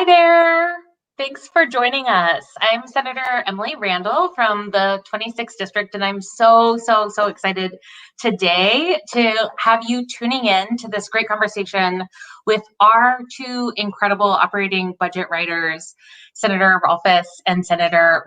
Hi there. Thanks for joining us. I'm Senator Emily Randall from the 26th District, and I'm so excited today to have you tuning in to this great conversation with our two incredible operating budget writers, Senator Rolfes and Senator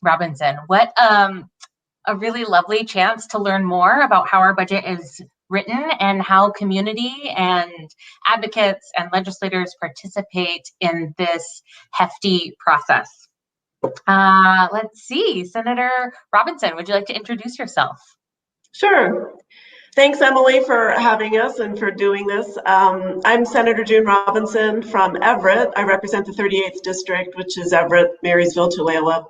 Robinson. What a really lovely chance to learn more about how our budget is written and how community and advocates and legislators participate in this hefty process. Let's see, Senator Robinson, would you like to introduce yourself? Sure. Thanks, Emily, for having us and for doing this. I'm Senator June Robinson from Everett. I represent the 38th District, which is Everett, Marysville, Tulalip.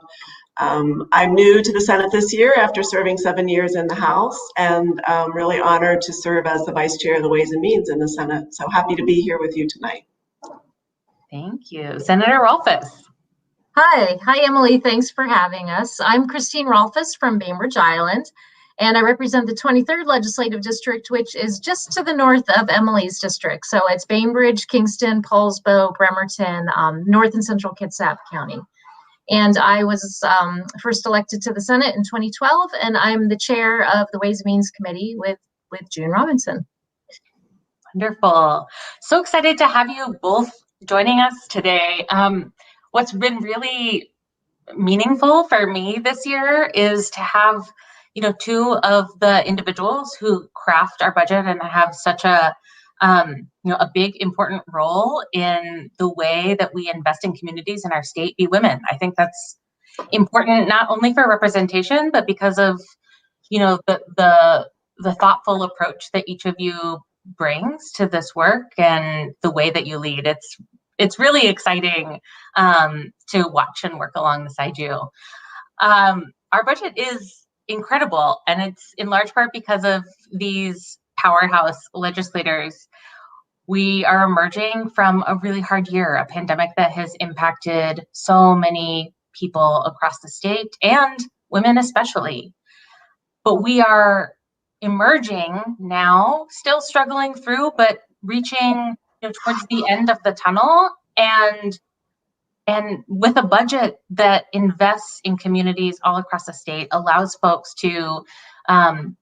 I'm new to the Senate this year after serving 7 years in the House, and I'm really honored to serve as the Vice Chair of the Ways and Means in the Senate. So happy to be here with you tonight. Thank you. Senator Rolfes. Hi, Emily. Thanks for having us. I'm Christine Rolfes from Bainbridge Island, and I represent the 23rd Legislative District, which is just to the north of Emily's district. So it's Bainbridge, Kingston, Paulsbo, Bremerton, North and Central Kitsap County. And I was first elected to the Senate in 2012, and I'm the chair of the Ways and Means Committee with June Robinson. Wonderful. So excited to have you both joining us today. What's been really meaningful for me this year is to have, two of the individuals who craft our budget and have such a big, important role in the way that we invest in communities in our state be women. I think that's important not only for representation, but because of, the thoughtful approach that each of you brings to this work and the way that you lead. It's really exciting to watch and work alongside you. Our budget is incredible, and it's in large part because of these powerhouse legislators. We are emerging from a really hard year, a pandemic that has impacted so many people across the state and women especially. But we are emerging now, still struggling through, but reaching towards the end of the tunnel, and with a budget that invests in communities all across the state, allows folks to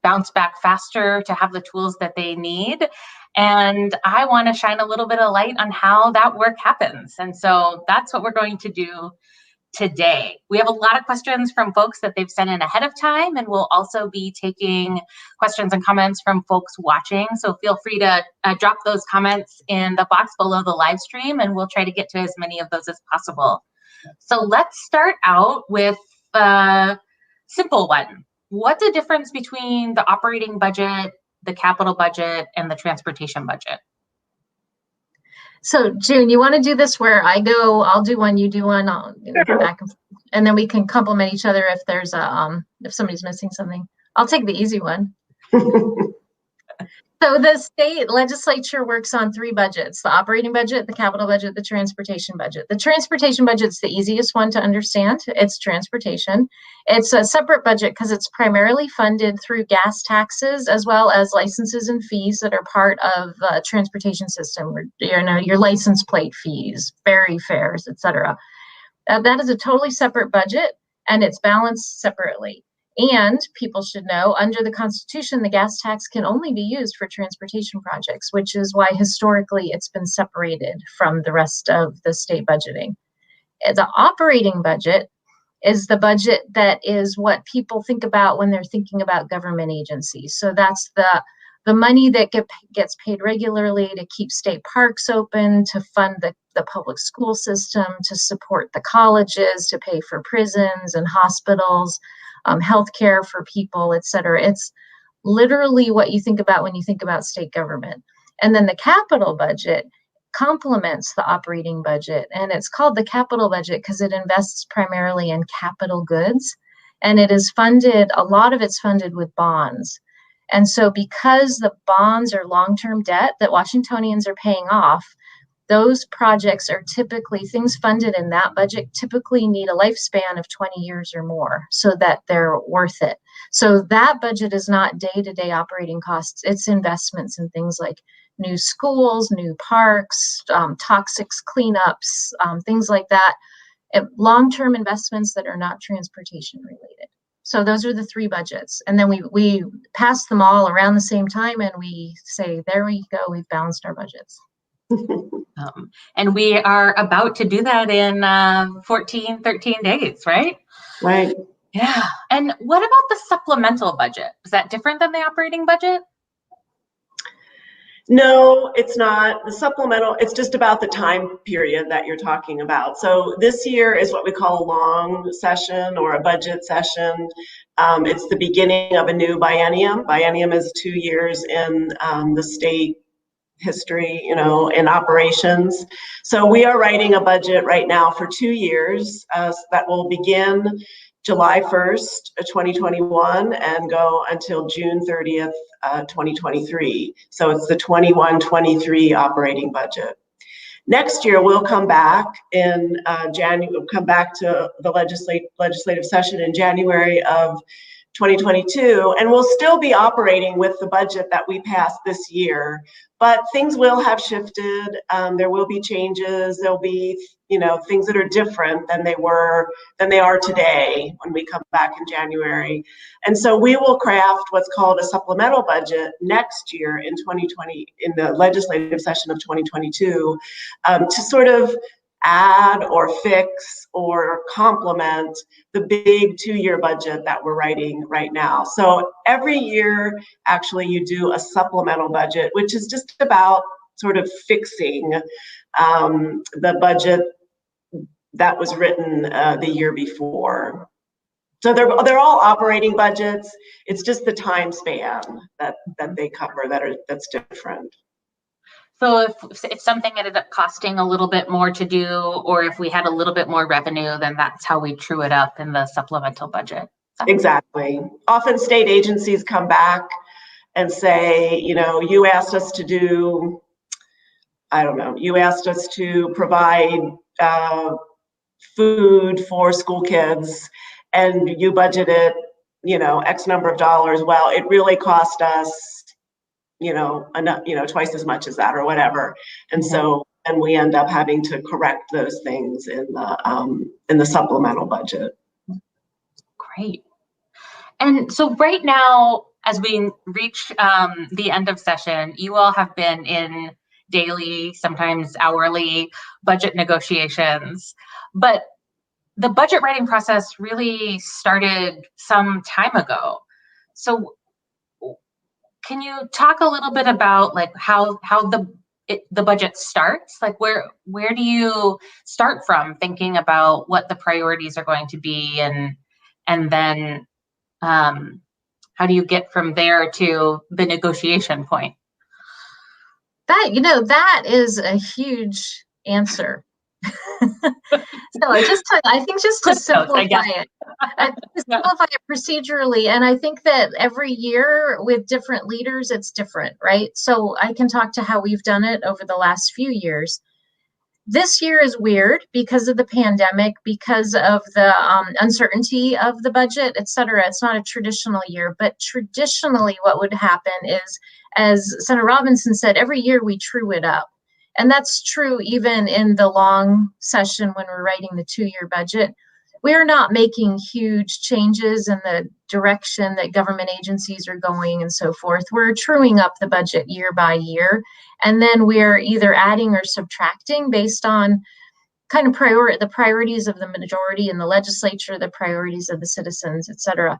bounce back faster, to have the tools that they need. And I want to shine a little bit of light on how that work happens. And so that's what we're going to do today. We have a lot of questions from folks that they've sent in ahead of time, and we'll also be taking questions and comments from folks watching. So feel free to drop those comments in the box below the live stream, and we'll try to get to as many of those as possible. So let's start out with a simple one. What's the difference between the operating budget, the capital budget, and the transportation budget? So June, you want to do this where I'll do one, you do one, I'll go back and then we can complement each other if there's if somebody's missing something. I'll take the easy one. So the state legislature works on three budgets: the operating budget, the capital budget, the transportation budget. The transportation budget's the easiest one to understand. It's transportation. It's a separate budget because it's primarily funded through gas taxes as well as licenses and fees that are part of the transportation system, your license plate fees, ferry fares, etc. That is a totally separate budget, and it's balanced separately. And people should know, under the Constitution, the gas tax can only be used for transportation projects, which is why historically it's been separated from the rest of the state budgeting. The operating budget is the budget that is what people think about when they're thinking about government agencies. So that's the money that gets paid regularly to keep state parks open, to fund the public school system, to support the colleges, to pay for prisons and hospitals, healthcare for people, et cetera. It's literally what you think about when you think about state government. And then the capital budget complements the operating budget. And it's called the capital budget because it invests primarily in capital goods. And it is funded, a lot of it's funded with bonds. And so because the bonds are long-term debt that Washingtonians are paying off, those projects are typically, things funded in that budget typically need a lifespan of 20 years or more so that they're worth it. So that budget is not day-to-day operating costs. It's investments in things like new schools, new parks, toxics cleanups, things like that. Long-term investments that are not transportation related. So those are the three budgets. And then we pass them all around the same time and we say, there we go, we've balanced our budgets. And we are about to do that in 13 days, right? Right. Yeah. And what about the supplemental budget? Is that different than the operating budget? No, it's not. The supplemental, it's just about the time period that you're talking about. So this year is what we call a long session or a budget session. It's the beginning of a new biennium. Biennium is 2 years in the state history, in operations. So we are writing a budget right now for 2 years that will begin July 1st, 2021 and go until June 30th, 2023. So it's the 21-23 operating budget. Next year, we'll come back in January, we'll come back to the legislative session in January of 2022, and we'll still be operating with the budget that we passed this year, but things will have shifted. There will be changes. There'll be, things that are different than they are today when we come back in January. And so we will craft what's called a supplemental budget next year in 2020, in the legislative session of 2022, to sort of add or fix or complement the big 2-year budget that we're writing right now. So every year, actually, you do a supplemental budget, which is just about sort of fixing the budget that was written the year before. So they're all operating budgets. It's just the time span that they cover that's different. So if something ended up costing a little bit more to do, or if we had a little bit more revenue, then that's how we true it up in the supplemental budget. Exactly. Often state agencies come back and say, you asked us to do, you asked us to provide food for school kids and you budgeted, X number of dollars. Well, it really cost us enough, twice as much as that or whatever. And so, and we end up having to correct those things in the supplemental budget. Great. And so right now, as we reach the end of session, you all have been in daily, sometimes hourly budget negotiations, but the budget writing process really started some time ago. So can you talk a little bit about like how the budget starts? Like where do you start from thinking about what the priorities are going to be, and then how do you get from there to the negotiation point? That is a huge answer. So I think just to simplify it, procedurally, and I think that every year with different leaders, it's different, right? So I can talk to how we've done it over the last few years. This year is weird because of the pandemic, because of the uncertainty of the budget, et cetera. It's not a traditional year, but traditionally what would happen is, as Senator Robinson said, every year we true it up. And that's true even in the long session when we're writing the 2-year budget. We are not making huge changes in the direction that government agencies are going and so forth. We're truing up the budget year by year. And then we're either adding or subtracting based on kind of the priorities of the majority in the legislature, the priorities of the citizens, et cetera.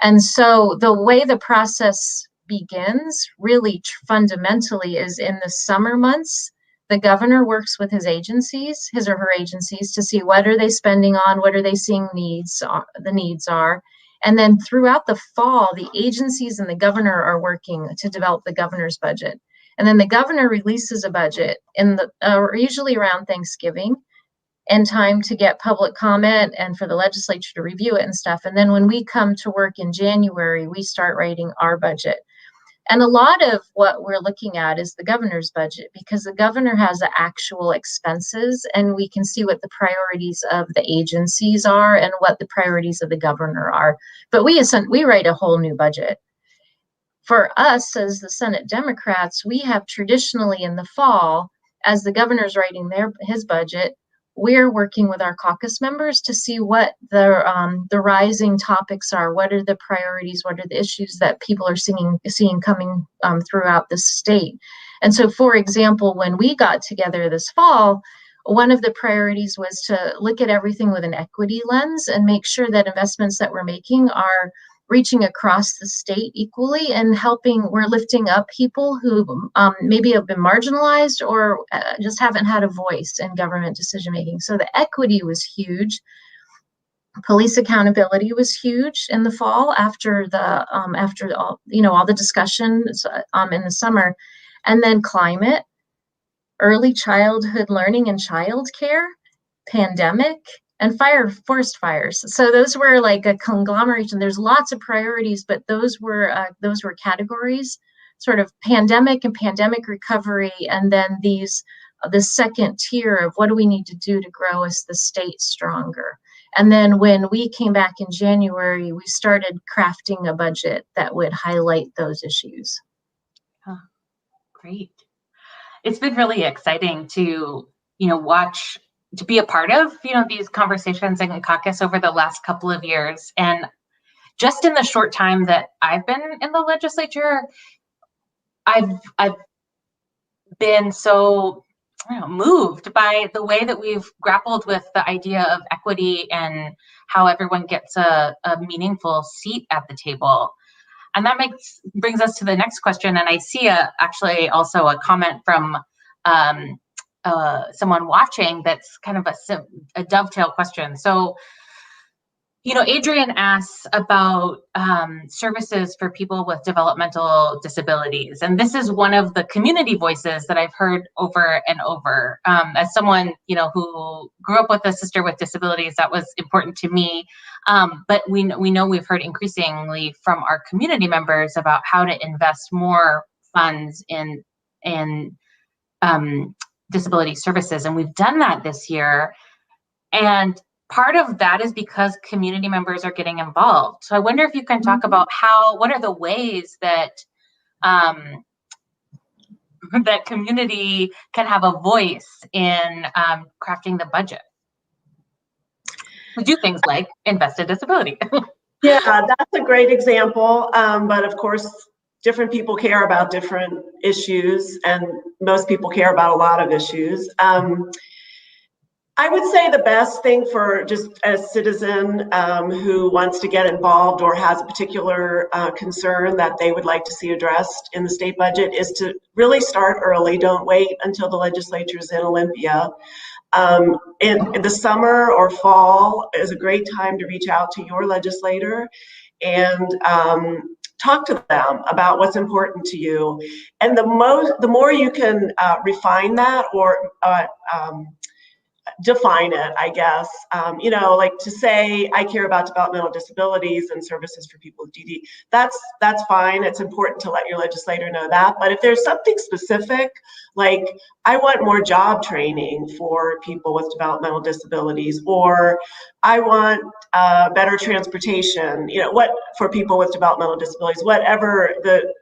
And so the way the process begins really fundamentally is in the summer months. The governor works with his or her agencies, to see what are they spending on, what are they seeing the needs are. And then throughout the fall, the agencies and the governor are working to develop the governor's budget. And then the governor releases a budget usually around Thanksgiving, in time to get public comment and for the legislature to review it and stuff. And then when we come to work in January, we start writing our budget. And a lot of what we're looking at is the governor's budget, because the governor has the actual expenses and we can see what the priorities of the agencies are and what the priorities of the governor are. But we write a whole new budget. For us as the Senate Democrats, we have traditionally in the fall, as the governor's writing his budget, we're working with our caucus members to see what the rising topics are, what are the priorities, what are the issues that people are seeing coming throughout the state. And so, for example, when we got together this fall, one of the priorities was to look at everything with an equity lens and make sure that investments that we're making are reaching across the state equally and we're lifting up people who maybe have been marginalized or just haven't had a voice in government decision making. So the equity was huge. Police accountability was huge in the fall after all the discussions in the summer, and then climate, early childhood learning and childcare, pandemic, and forest fires. So those were like a conglomeration. There's lots of priorities, but those were categories, sort of pandemic and pandemic recovery, and then the second tier of what do we need to do to grow as the state stronger. And then when we came back in January, we started crafting a budget that would highlight those issues. Oh, great. It's been really exciting to, watch, to be a part of, these conversations in caucus over the last couple of years. And just in the short time that I've been in the legislature, I've been so moved by the way that we've grappled with the idea of equity and how everyone gets a meaningful seat at the table. And that brings us to the next question. And I see actually also a comment from someone watching that's kind of a dovetail question. So, Adrian asks about services for people with developmental disabilities. And this is one of the community voices that I've heard over and over. As someone, who grew up with a sister with disabilities, that was important to me. But we know we've heard increasingly from our community members about how to invest more funds in disability services. And we've done that this year. And part of that is because community members are getting involved. So I wonder if you can talk about what are the ways that that community can have a voice in crafting the budget. We do things like invest in disability. Yeah, that's a great example. But of course, different people care about different issues, and most people care about a lot of issues. I would say the best thing for just a citizen who wants to get involved or has a particular concern that they would like to see addressed in the state budget is to really start early. Don't wait until the legislature is in Olympia. In the summer or fall is a great time to reach out to your legislator and talk to them about what's important to you. And the more you can refine that or define it, I guess, like to say, I care about developmental disabilities and services for people with DD, that's fine. It's important to let your legislator know that. But if there's something specific, like I want more job training for people with developmental disabilities, or I want better transportation, what for people with developmental disabilities, whatever the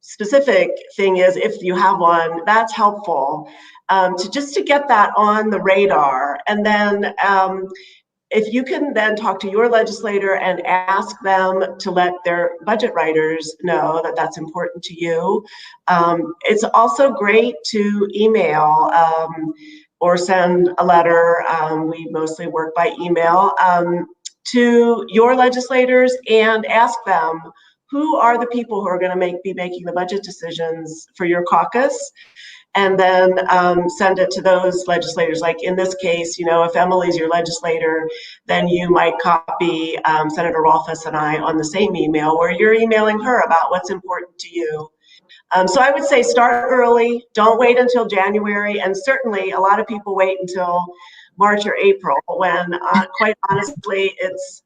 specific thing is, if you have one, that's helpful. To get that on the radar. And then if you can then talk to your legislator and ask them to let their budget writers know that that's important to you. It's also great to email or send a letter. We mostly work by email to your legislators and ask them, who are the people who are going to be making the budget decisions for your caucus? And then send it to those legislators. Like in this case, if Emily's your legislator, then you might copy Senator Rolfes and I on the same email where you're emailing her about what's important to you. So I would say start early, don't wait until January, and certainly a lot of people wait until March or April when quite honestly, it's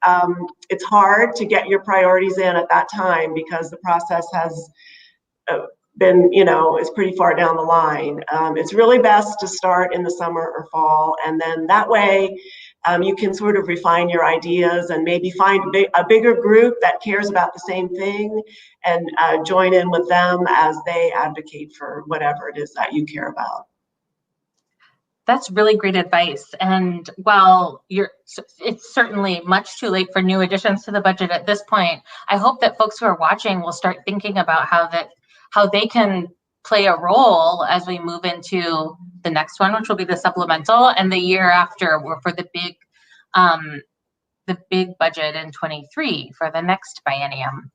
hard to get your priorities in at that time because the process has been, is pretty far down the line. It's really best to start in the summer or fall, and then that way, you can sort of refine your ideas and maybe find a bigger group that cares about the same thing and join in with them as they advocate for whatever it is that you care about. That's really great advice. And while it's certainly much too late for new additions to the budget at this point, I hope that folks who are watching will start thinking about how they can play a role as we move into the next one, which will be the supplemental, and the year after for the big budget in 23 for the next biennium.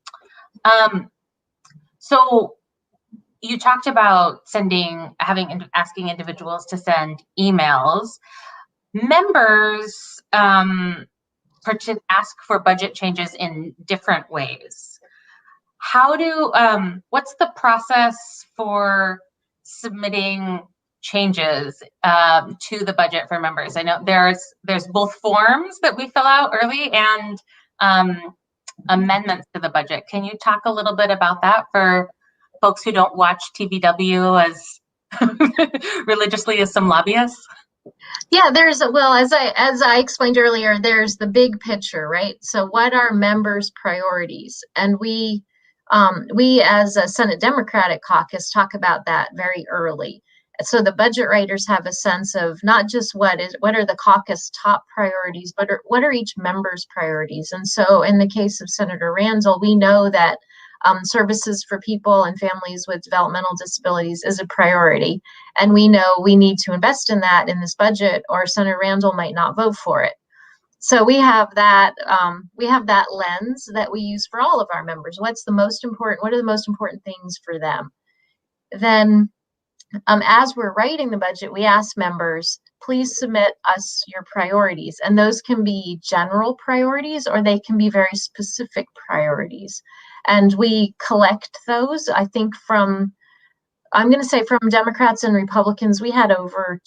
So you talked about asking individuals to send emails. Members ask for budget changes in different ways. What's the process for submitting changes to the budget for members? I know there's both forms that we fill out early and amendments to the budget. Can you talk a little bit about that for folks who don't watch TVW as religiously as some lobbyists? Yeah, as I explained earlier, there's the big picture, right? So what are members' priorities? And we as a Senate Democratic caucus talk about that very early. So the budget writers have a sense of not just what are the caucus top priorities, but what are each member's priorities. And so in the case of Senator Randall, we know that services for people and families with developmental disabilities is a priority. And we know we need to invest in that in this budget, or Senator Randall might not vote for it. So we have that lens that we use for all of our members. What are the most important things for them? Then as we're writing the budget, we ask members, please submit us your priorities. And those can be general priorities, or they can be very specific priorities. And we collect those, I think, from Democrats and Republicans. We had around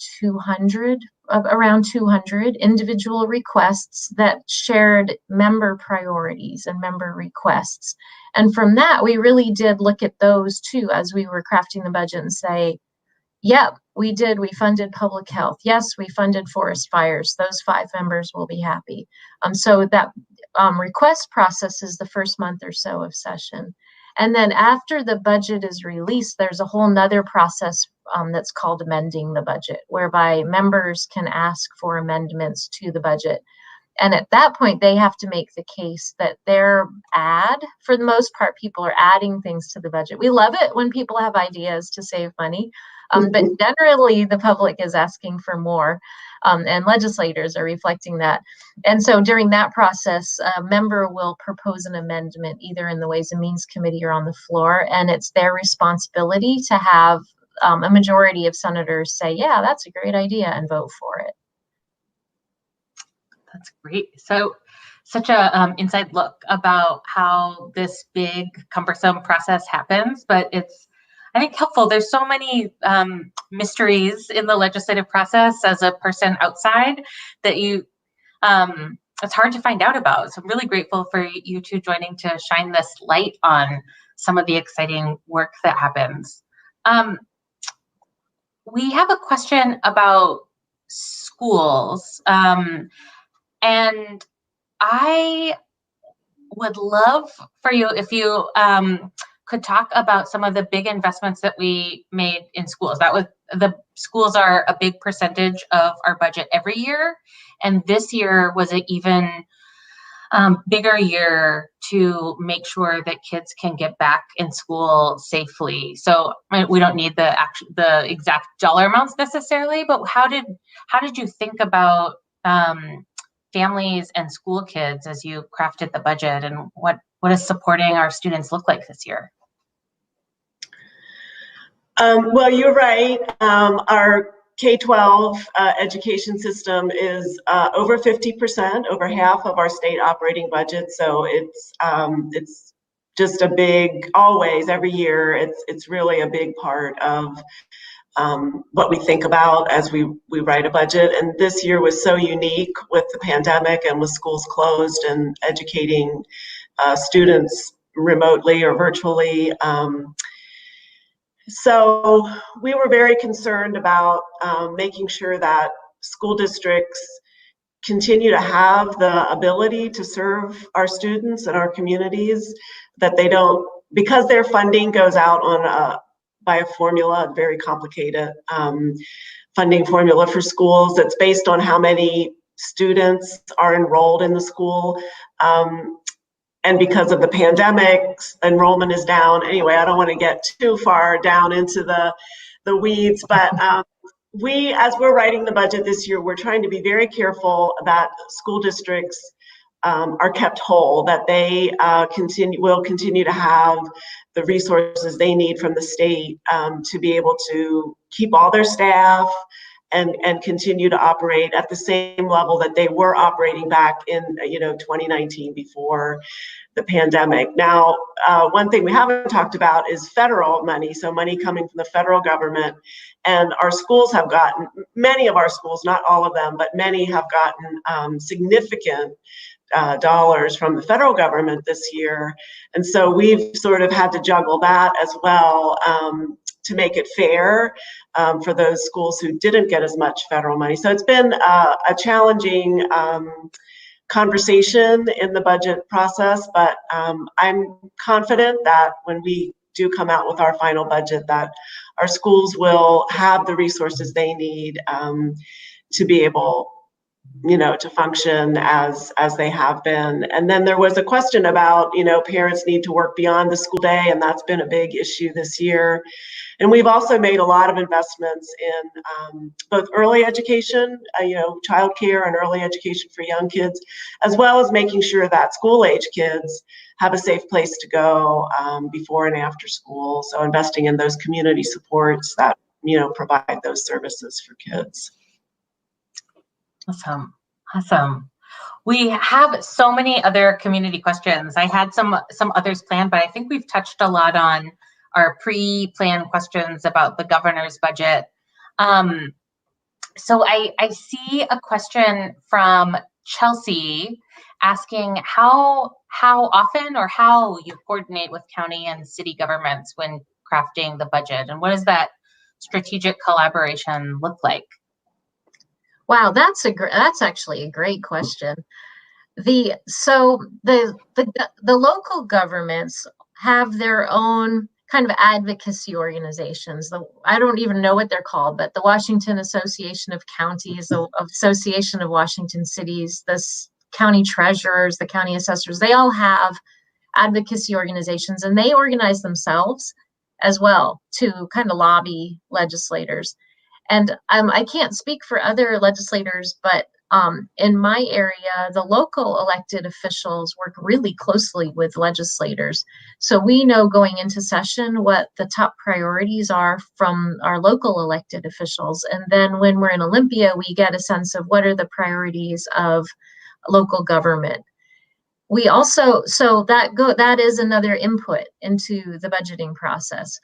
200 individual requests that shared member priorities and member requests. And from that, we really did look at those too as we were crafting the budget and say, yep, we did. We funded public health. Yes, we funded forest fires. Those 5 members will be happy. So that request process is the first month or so of session. And then after the budget is released, there's a whole nother process that's called amending the budget, whereby members can ask for amendments to the budget. And at that point, they have to make the case that for the most part, people are adding things to the budget. We love it when people have ideas to save money, but generally the public is asking for more, and legislators are reflecting that. And so during that process, a member will propose an amendment either in the Ways and Means Committee or on the floor, and it's their responsibility to have a majority of senators say, yeah, that's a great idea, and vote for it. That's great. So such a inside look about how this big, cumbersome process happens, but it's, I think, helpful. There's so many mysteries in the legislative process as a person outside that it's hard to find out about. So I'm really grateful for you two joining to shine this light on some of the exciting work that happens. We have a question about schools. And I would love for you if you could talk about some of the big investments that we made in schools. The schools are a big percentage of our budget every year, and this year was an even bigger year to make sure that kids can get back in school safely. So we don't need the exact dollar amounts necessarily, but how did you think about families and school kids as you crafted the budget, and what does supporting our students look like this year? Well, you're right. Our K-12 education system is over 50%, over half of our state operating budget. So it's just a big, always, every year, it's really a big part of what we think about as we write a budget. And this year was so unique with the pandemic and with schools closed and educating students remotely or virtually. So we were very concerned about making sure that school districts continue to have the ability to serve our students and our communities, that they don't, because their funding goes out on by a formula, a very complicated funding formula for schools. It's based on how many students are enrolled in the school. And because of the pandemic, enrollment is down. Anyway, I don't want to get too far down into the weeds, but as we're writing the budget this year, we're trying to be very careful that school districts are kept whole, that they will continue to have the resources they need from the state to be able to keep all their staff and continue to operate at the same level that they were operating back in 2019 before the pandemic. Now, one thing we haven't talked about is federal money, so money coming from the federal government. And our schools have gotten, many of our schools, not all of them, but many have gotten significant dollars from the federal government this year. And so we've sort of had to juggle that as well to make it fair for those schools who didn't get as much federal money. So it's been a challenging conversation in the budget process, but I'm confident that when we do come out with our final budget, that our schools will have the resources they need to be able to function as they have been. And then there was a question about, parents need to work beyond the school day, and that's been a big issue this year. And we've also made a lot of investments in both early education, childcare and early education for young kids, as well as making sure that school-age kids have a safe place to go before and after school. So investing in those community supports that, provide those services for kids. Awesome. We have so many other community questions. I had some others planned, but I think we've touched a lot on our pre-planned questions about the governor's budget. So I see a question from Chelsea asking how often or how you coordinate with county and city governments when crafting the budget, and what does that strategic collaboration look like? Wow, that's actually a great question. The local governments have their own kind of advocacy organizations. I don't even know what they're called, but the Washington Association of Counties, the Association of Washington Cities, the county treasurers, the county assessors, they all have advocacy organizations, and they organize themselves as well to kind of lobby legislators. And I can't speak for other legislators, but in my area, the local elected officials work really closely with legislators. So we know going into session what the top priorities are from our local elected officials. And then when we're in Olympia, we get a sense of what are the priorities of local government. We also, that is another input into the budgeting process.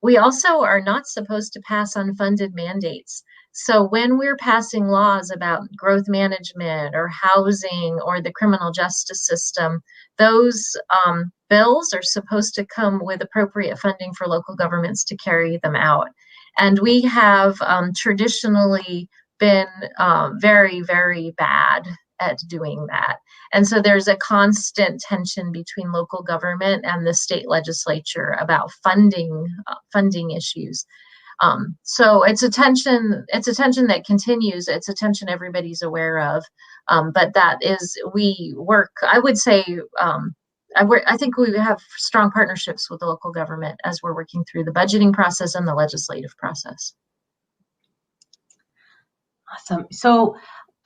We also are not supposed to pass unfunded mandates. So when we're passing laws about growth management or housing or the criminal justice system, those bills are supposed to come with appropriate funding for local governments to carry them out. And we have traditionally been very, very bad at doing that. And so there's a constant tension between local government and the state legislature about funding issues. So it's a tension that continues. It's a tension everybody's aware of. But that is, we work, I would say, I think we have strong partnerships with the local government as we're working through the budgeting process and the legislative process. Awesome. So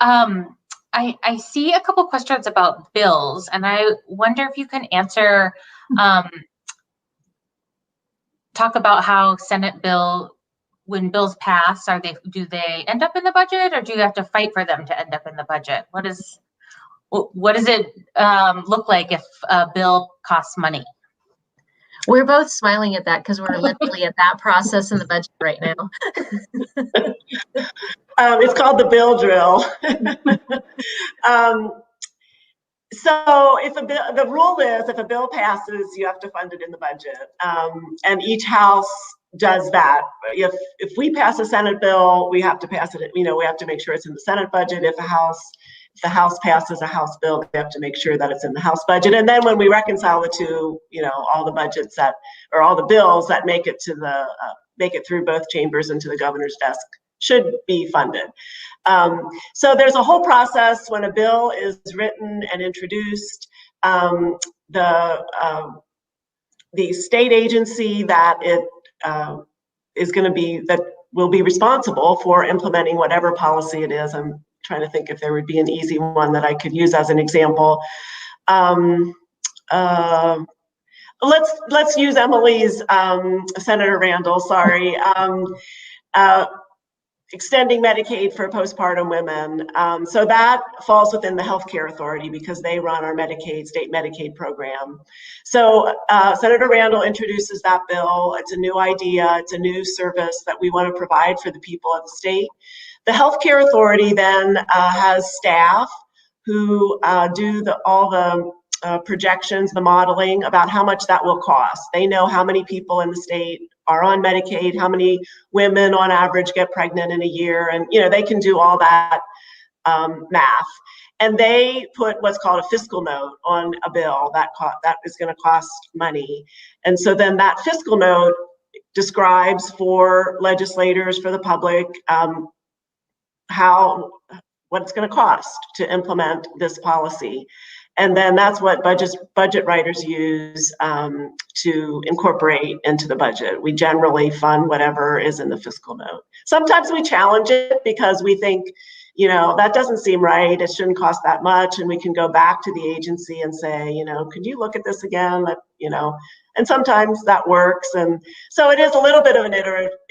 I see a couple questions about bills, and I wonder if you can answer, talk about how Senate bill, when bills pass, do they end up in the budget, or do you have to fight for them to end up in the budget? What does it look like if a bill costs money? We're both smiling at that because we're literally at that process in the budget right now. It's called the bill drill. So the rule is if a bill passes, you have to fund it in the budget. And each house does that. If we pass a Senate bill, we have to pass it, we have to make sure it's in the Senate budget. If the House passes a House bill, they have to make sure that it's in the House budget. And then when we reconcile the two, all the budgets or all the bills that make it through both chambers into the governor's desk should be funded. So there's a whole process when a bill is written and introduced. The state agency that will be responsible for implementing whatever policy it is. I'm trying to think if there would be an easy one that I could use as an example. Let's use Emily's, Senator Randall, sorry. Extending Medicaid for postpartum women. So that falls within the Healthcare Authority because they run our state Medicaid program. So Senator Randall introduces that bill. It's a new idea. It's a new service that we want to provide for the people of the state. The Healthcare Authority then has staff who do all the projections, the modeling about how much that will cost. They know how many people in the state are on Medicaid, how many women on average get pregnant in a year, and they can do all that math. And they put what's called a fiscal note on a bill that is going to cost money. And so then that fiscal note describes for legislators, for the public, what it's going to cost to implement this policy. And then that's what budget writers use to incorporate into the budget. We generally fund whatever is in the fiscal note. Sometimes we challenge it because we think, that doesn't seem right. It shouldn't cost that much. And we can go back to the agency and say, could you look at this again? And sometimes that works. And so it is a little bit of an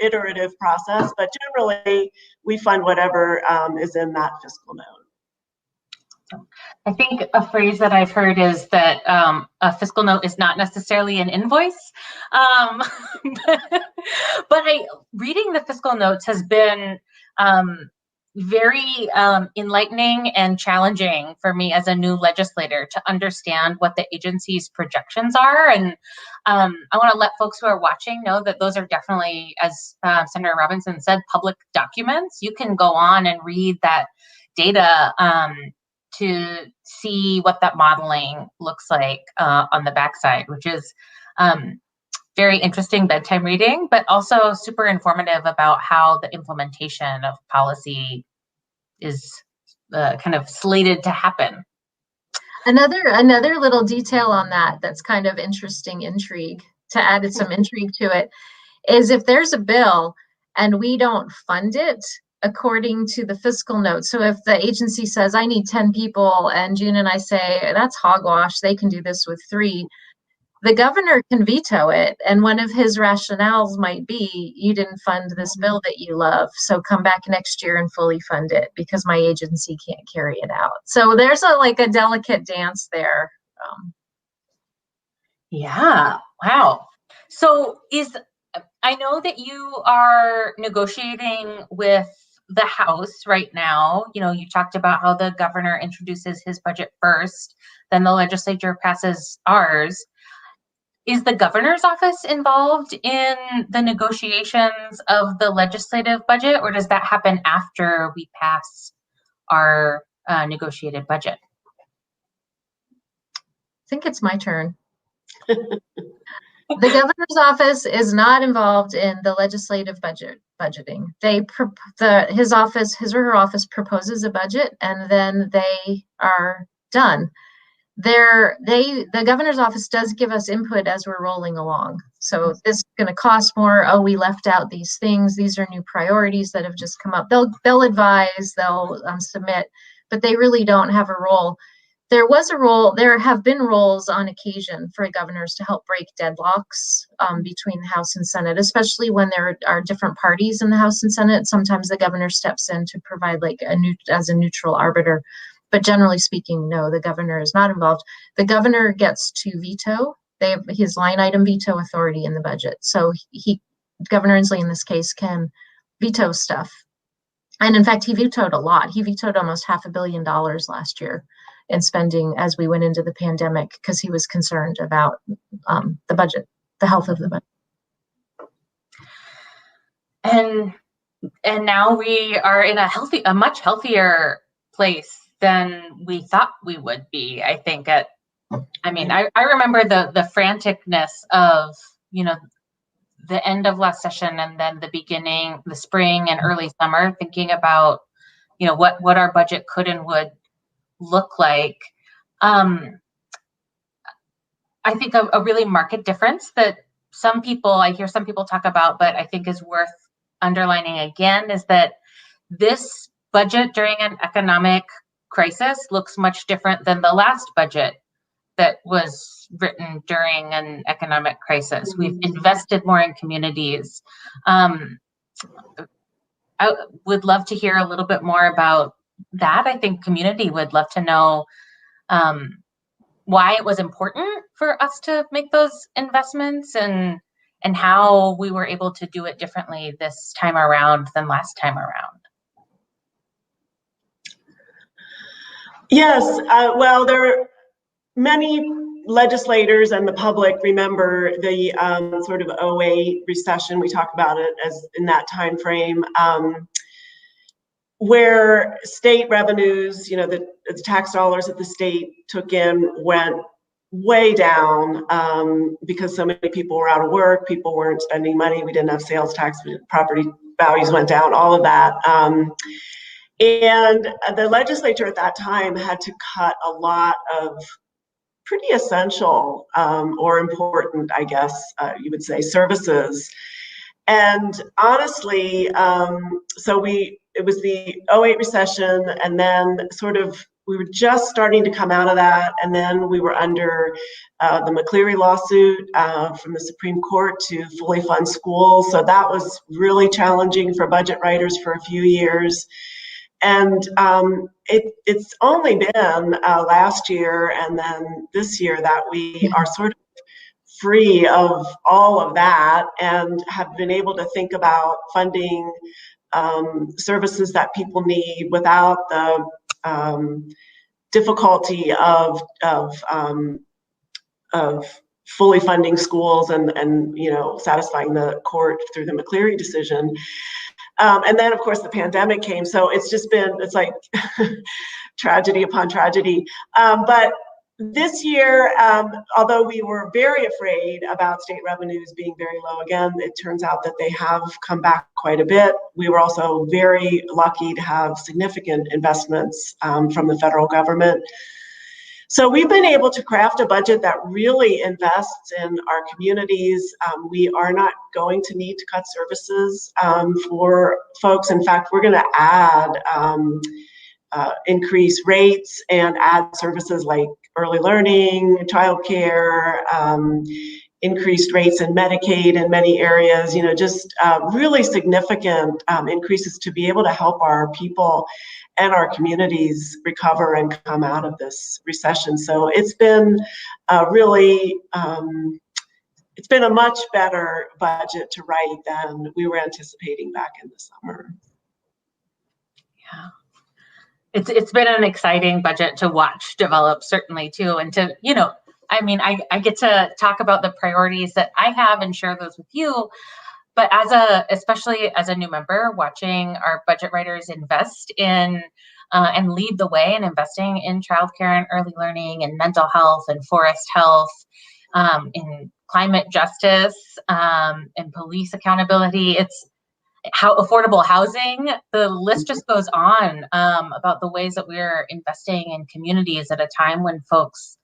iterative process, but generally we fund whatever is in that fiscal note. I think a phrase that I've heard is that a fiscal note is not necessarily an invoice. But reading the fiscal notes has been very enlightening and challenging for me as a new legislator to understand what the agency's projections are. And I want to let folks who are watching know that those are definitely, as Senator Robinson said, public documents. You can go on and read that data to see what that modeling looks like on the backside, which is very interesting bedtime reading, but also super informative about how the implementation of policy is kind of slated to happen. Another little detail on that's kind of intrigue to add some intrigue to it is if there's a bill and we don't fund it according to the fiscal note. So if the agency says, I need 10 people, and June and I say, that's hogwash, they can do this with 3, the governor can veto it. And one of his rationales might be, you didn't fund this bill that you love, so come back next year and fully fund it because my agency can't carry it out. So there's a delicate dance there. Yeah, wow. So I know that you are negotiating with the House right now. You talked about how the governor introduces his budget first, then the legislature passes ours. Is the governor's office involved in the negotiations of the legislative budget, or does that happen after we pass our negotiated budget? I think it's my turn. The governor's office is not involved in the legislative budgeting. His or her office proposes a budget, and then they are done. The governor's office does give us input as we're rolling along. So this is going to cost more. Oh, we left out these things. These are new priorities that have just come up. They'll advise, they'll submit, but they really don't have a role. There have been roles on occasion for governors to help break deadlocks between the House and Senate, especially when there are different parties in the House and Senate. Sometimes the governor steps in to provide as a neutral arbiter. But generally speaking, no, the governor is not involved. The governor gets to veto. They have his line item veto authority in the budget. So Governor Inslee in this case can veto stuff. And in fact, he vetoed a lot. He vetoed almost $500 million last year in spending as we went into the pandemic because he was concerned about the budget, the health of the budget. And now we are in a much healthier place than we thought we would be. I think I remember the franticness of, the end of last session and then the spring and early summer, thinking about, what our budget could and would look like. I think a really marked difference that I hear some people talk about, but I think is worth underlining again, is that this budget during an economic crisis looks much different than the last budget that was written during an economic crisis. We've invested more in communities. I would love to hear a little bit more about that. I think community would love to know why it was important for us to make those investments and how we were able to do it differently this time around than last time around. Yes, well, there are many legislators and the public remember the sort of 08 recession. We talk about it as in that time frame, where state revenues, the tax dollars that the state took in went way down because so many people were out of work, people weren't spending money, we didn't have sales tax, property values went down, all of that. And the legislature at that time had to cut a lot of pretty essential or important, I guess you would say, services. And honestly, it was the 08 recession, and then we were just starting to come out of that, and then we were under the McCleary lawsuit from the Supreme Court to fully fund schools. So that was really challenging for budget writers for a few years. And it's only been last year and then this year that we are sort of free of all of that and have been able to think about funding services that people need without the difficulty of fully funding schools and satisfying the court through the McCleary decision. And then, of course, the pandemic came. So it's like tragedy upon tragedy. But this year, although we were very afraid about state revenues being very low again, it turns out that they have come back quite a bit. We were also very lucky to have significant investments from the federal government. So we've been able to craft a budget that really invests in our communities. We are not going to need to cut services for folks. In fact, we're going to add increase rates and add services like early learning, childcare, increased rates in Medicaid in many areas, just really significant increases to be able to help our people and our communities recover and come out of this recession. So it's been it's been a much better budget to write than we were anticipating back in the summer. Yeah. It's been an exciting budget to watch develop, certainly too, and to, I get to talk about the priorities that I have and share those with you. But especially as a new member, watching our budget writers invest in and lead the way in investing in childcare and early learning and mental health and forest health, in climate justice, and police accountability. It's how affordable housing, the list just goes on about the ways that we're investing in communities at a time when folks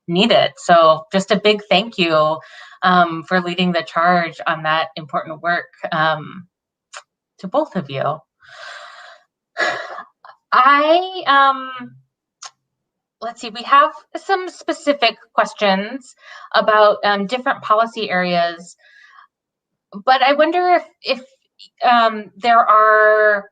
need it. So just a big thank you for leading the charge on that important work to both of you. Let's see, we have some specific questions about different policy areas, but I wonder if there are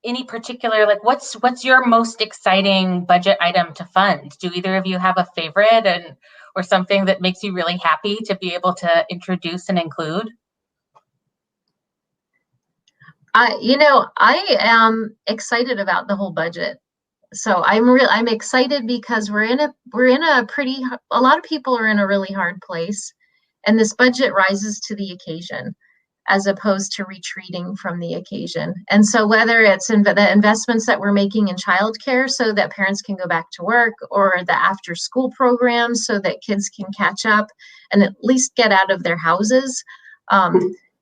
any particular, like what's your most exciting budget item to fund? Do either of you have a favorite or something that makes you really happy to be able to introduce and include? I am excited about the whole budget. So I'm excited because a lot of people are in a really hard place, and this budget rises to the occasion. as opposed to retreating from the occasion. And so whether it's in the investments that we're making in childcare so that parents can go back to work, or the after school programs so that kids can catch up and at least get out of their houses,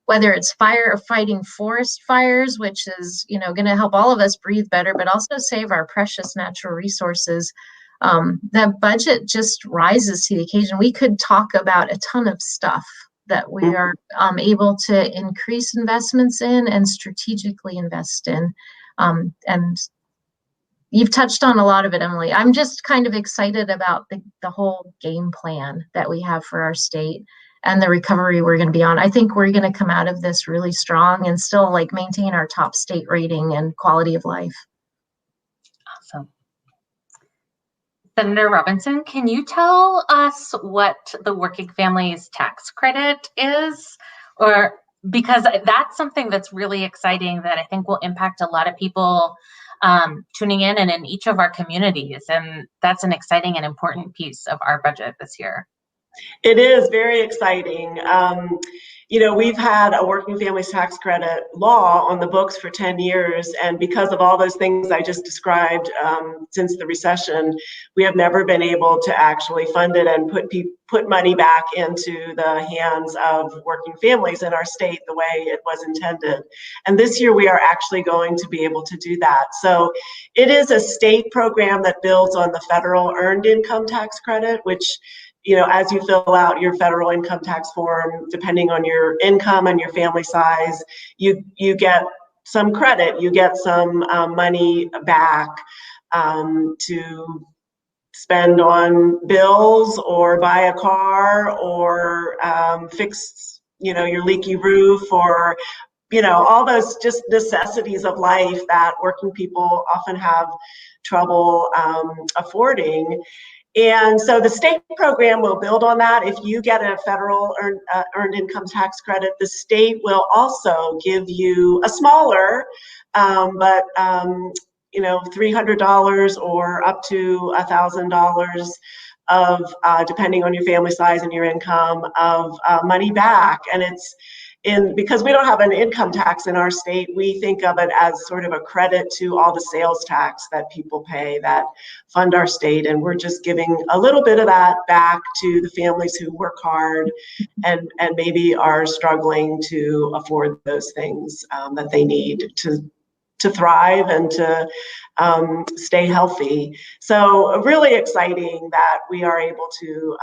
whether it's fighting forest fires, which is, going to help all of us breathe better, but also save our precious natural resources. The budget just rises to the occasion. We could talk about a ton of stuff that we are able to increase investments in and strategically invest in. And you've touched on a lot of it, Emily. I'm just kind of excited about the whole game plan that we have for our state and the recovery we're going to be on. I think we're going to come out of this really strong and still maintain our top state rating and quality of life. Awesome. Senator Robinson, can you tell us what the Working Families Tax Credit is? Or because that's something that's really exciting that I think will impact a lot of people tuning in and in each of our communities. And that's an exciting and important piece of our budget this year. It is very exciting. We've had a Working Families Tax Credit law on the books for 10 years, and because of all those things I just described since the recession, we have never been able to actually fund it and put money back into the hands of working families in our state the way it was intended. And this year we are actually going to be able to do that. So it is a state program that builds on the federal Earned Income Tax Credit, which as you fill out your federal income tax form, depending on your income and your family size, you get some credit, you get some money back to spend on bills or buy a car or fix, your leaky roof, or all those just necessities of life that working people often have trouble affording. And so the state program will build on that. If you get a federal earned income tax credit, the state will also give you a smaller, but $300 or up to $1,000 of, depending on your family size and your income, of money back. And because we don't have an income tax in our state, we think of it as sort of a credit to all the sales tax that people pay that fund our state. And we're just giving a little bit of that back to the families who work hard and maybe are struggling to afford those things that they need to thrive and to stay healthy. So really exciting that we are able to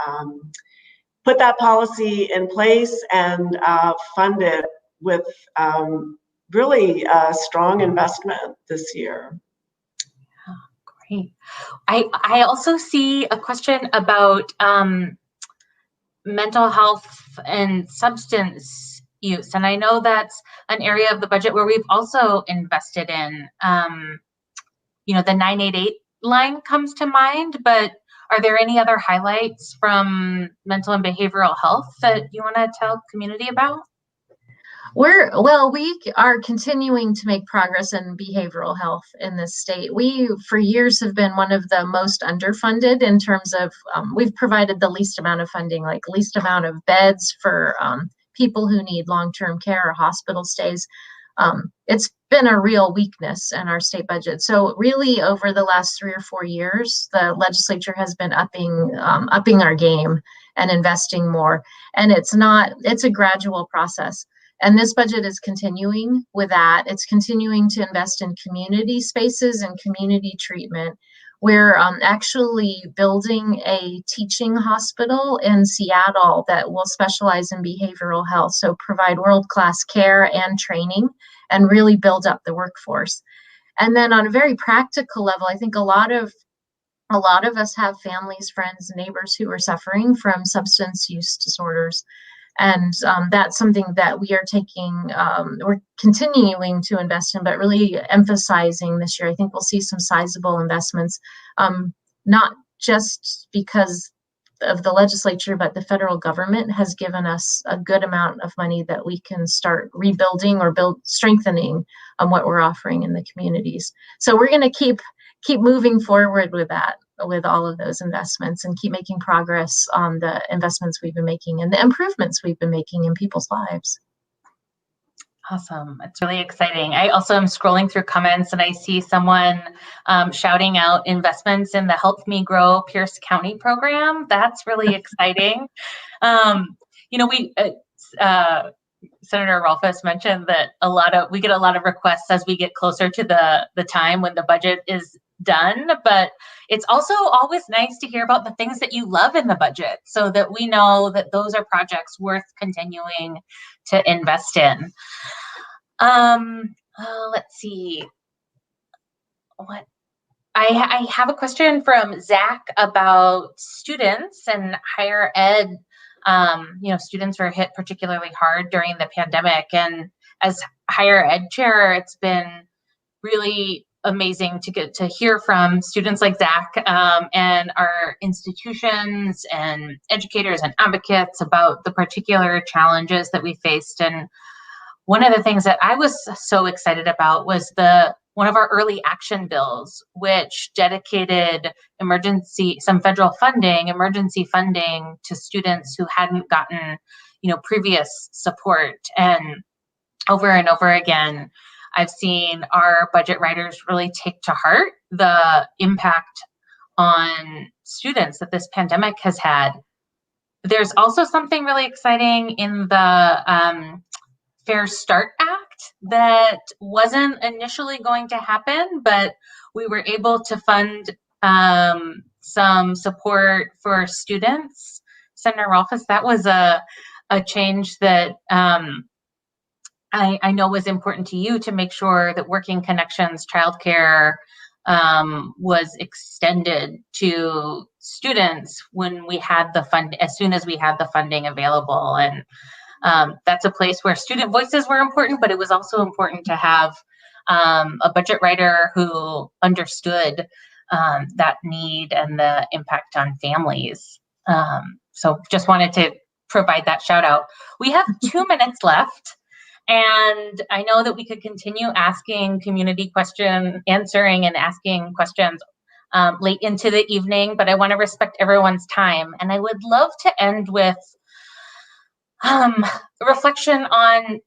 put that policy in place and fund it with really strong investment this year. Great. I also see a question about mental health and substance use, and I know that's an area of the budget where we've also invested in. The 988 line comes to mind, but are there any other highlights from mental and behavioral health that you want to tell community about? We are continuing to make progress in behavioral health in this state. We, for years, have been one of the most underfunded in terms of, we've provided the least amount of funding, least amount of beds for people who need long-term care or hospital stays. It's been a real weakness in our state budget. So really over the last 3 or 4 years, the legislature has been upping our game and investing more. And it's a gradual process. And this budget is continuing with that. It's continuing to invest in community spaces and community treatment. We're actually building a teaching hospital in Seattle that will specialize in behavioral health, so provide world-class care and training and really build up the workforce. And then on a very practical level, I think a lot of us have families, friends, neighbors who are suffering from substance use disorders. And that's something that we're continuing to invest in, but really emphasizing this year. I think we'll see some sizable investments, not just because of the legislature, but the federal government has given us a good amount of money that we can start rebuilding or strengthening what we're offering in the communities. So we're going to keep moving forward with that, with all of those investments, and keep making progress on the investments we've been making and the improvements we've been making in people's lives. Awesome. It's really exciting. I also am scrolling through comments and I see someone shouting out investments in the Help Me Grow Pierce County program. That's really exciting. We Senator Rolfes mentioned that we get a lot of requests as we get closer to the time when the budget is done, but it's also always nice to hear about the things that you love in the budget so that we know that those are projects worth continuing to invest in. Let's see. I have a question from Zach about students and higher ed. Students were hit particularly hard during the pandemic, and as higher ed chair, it's been really amazing to get to hear from students like Zach and our institutions and educators and advocates about the particular challenges that we faced. And one of the things that I was so excited about was one of our early action bills, which dedicated some federal funding, emergency funding to students who hadn't gotten, previous support. And over again, I've seen our budget writers really take to heart the impact on students that this pandemic has had. There's also something really exciting in the Fair Start Act that wasn't initially going to happen, but we were able to fund some support for students. Senator Rolfes, that was a change that I know was important to you, to make sure that Working Connections childcare was extended to students when we had as soon as we had the funding available. And that's a place where student voices were important, but it was also important to have a budget writer who understood that need and the impact on families. So just wanted to provide that shout out. We have 2 minutes left, and I know that we could continue answering and asking questions late into the evening, but I want to respect everyone's time. And I would love to end with reflection on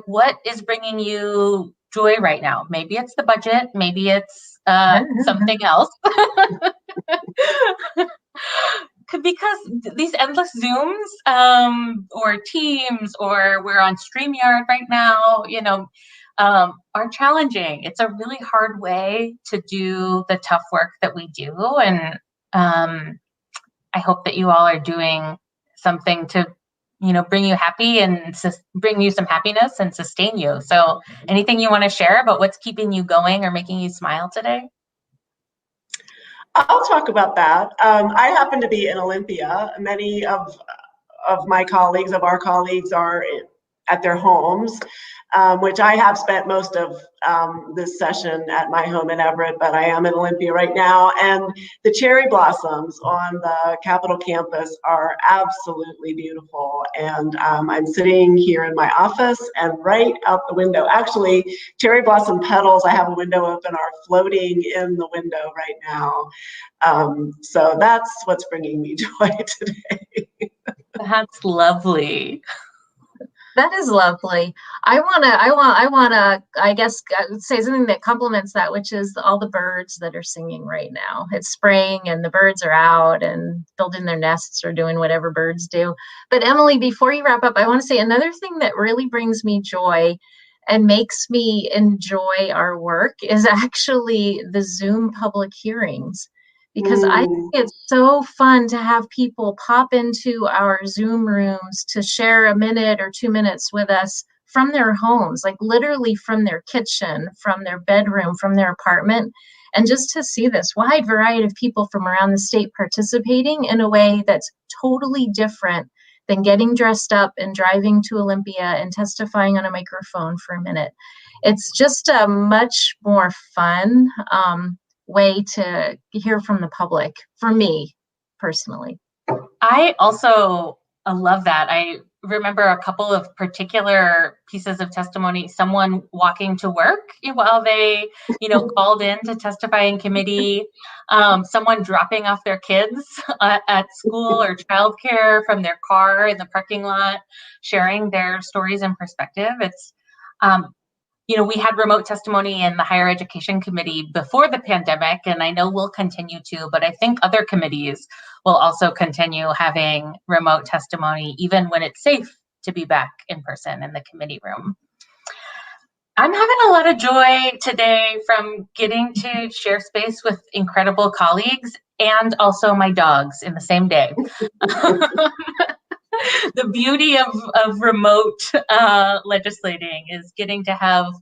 what is bringing you joy right now. Maybe it's the budget, maybe it's something else. Because these endless Zooms or Teams, or we're on StreamYard right now, are challenging. It's a really hard way to do the tough work that we do. And I hope that you all are doing something to bring you happy and bring you some happiness and sustain you. So anything you want to share about what's keeping you going or making you smile today? I'll talk about that. I happen to be in Olympia. Many of our colleagues are at their homes, which I have spent most of this session at my home in Everett, but I am in Olympia right now. And the cherry blossoms on the Capitol campus are absolutely beautiful. And I'm sitting here in my office, and right out the window, actually, cherry blossom petals, I have a window open, are floating in the window right now. So that's what's bringing me joy today. That's lovely. That is lovely. I wanna, I guess, say something that complements that, which is all the birds that are singing right now. It's spring and the birds are out and building their nests or doing whatever birds do. But Emily, before you wrap up, I want to say another thing that really brings me joy and makes me enjoy our work is actually the Zoom public hearings. Because I think it's so fun to have people pop into our Zoom rooms to share a minute or 2 minutes with us from their homes, like literally from their kitchen, from their bedroom, from their apartment, and just to see this wide variety of people from around the state participating in a way that's totally different than getting dressed up and driving to Olympia and testifying on a microphone for a minute. It's just a much more fun way to hear from the public, for me personally. I also love that. I remember a couple of particular pieces of testimony, someone walking to work while they, called in to testify in committee, someone dropping off their kids at school or childcare from their car in the parking lot, sharing their stories and perspective. We had remote testimony in the Higher Education Committee before the pandemic, and I know we'll continue to, but I think other committees will also continue having remote testimony, even when it's safe to be back in person in the committee room. I'm having a lot of joy today from getting to share space with incredible colleagues and also my dogs in the same day. The beauty of remote legislating is getting to have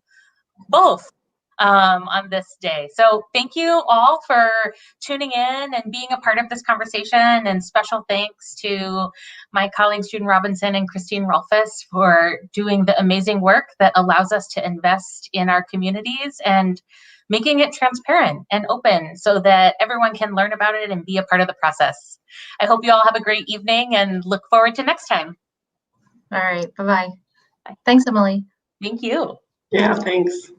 both on this day. So thank you all for tuning in and being a part of this conversation, and special thanks to my colleagues June Robinson and Christine Rolfes for doing the amazing work that allows us to invest in our communities and making it transparent and open so that everyone can learn about it and be a part of the process. I hope you all have a great evening and look forward to next time. All right, bye-bye. Thanks, Emily. Thank you. Yeah, thanks.